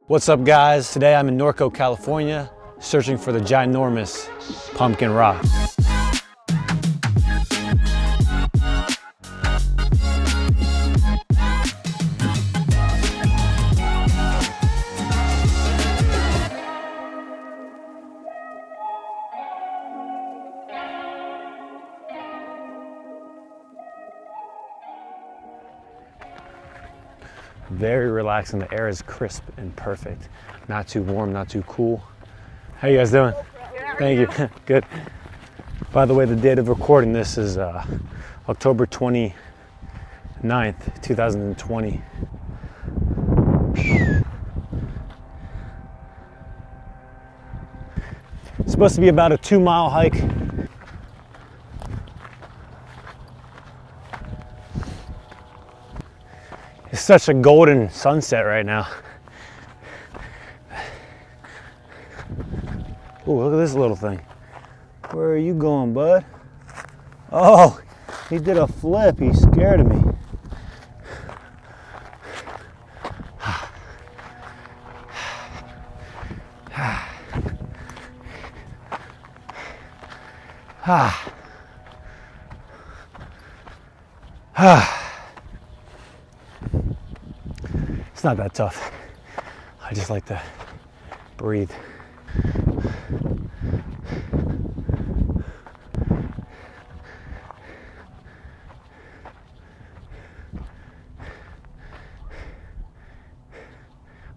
What's up, guys? Today I'm in Norco, California, searching for the ginormous pumpkin rock. Very relaxing. The air is crisp and perfect. Not too warm, not too cool. How you guys doing? Thank you. Good. By the way, the date of recording this is October 29th, 2020. It's supposed to be about a 2-mile hike. It's such a golden sunset right now. Oh, look at this little thing. Where are you going, bud? Oh, he did a flip. He scared of me. It's not that tough. I just like to breathe.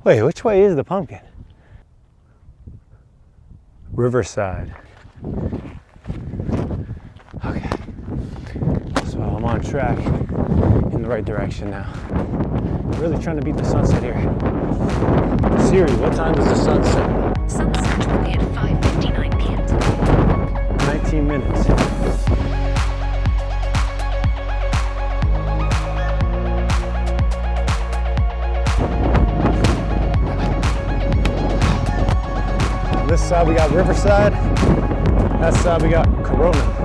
Wait, which way is the pumpkin? Riverside. Okay. So I'm on track in the right direction now. Really trying to beat the sunset here. Siri, what time is the sunset? Sunset will be at 5:59 p.m. 19 minutes. On this side we got Riverside. That side we got Corona.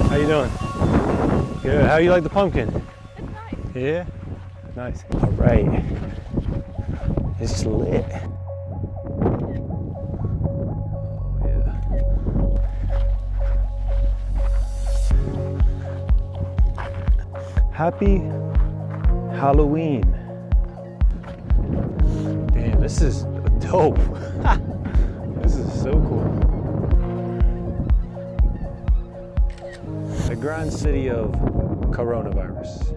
How you doing? Good. How you like the pumpkin? It's nice. Yeah? Nice. All right. It's lit. Oh, yeah. Happy Halloween. Damn, this is dope. This is so cool. The grand city of coronavirus.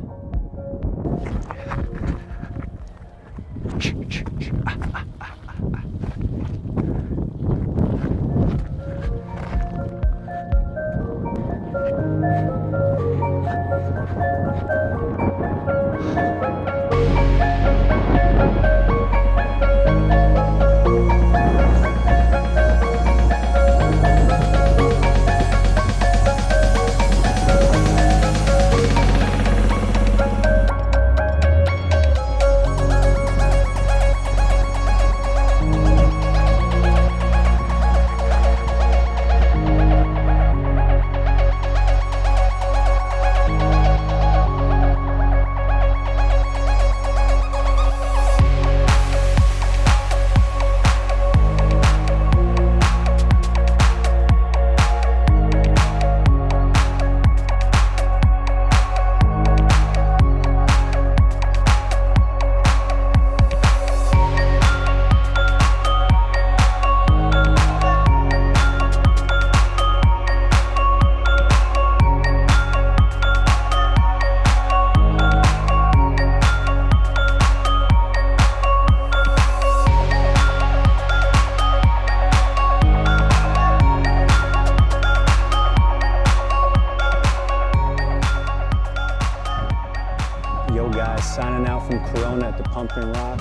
Signing out from Corona at the Pumpkin Rock.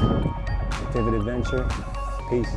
Vivid Adventure. Peace.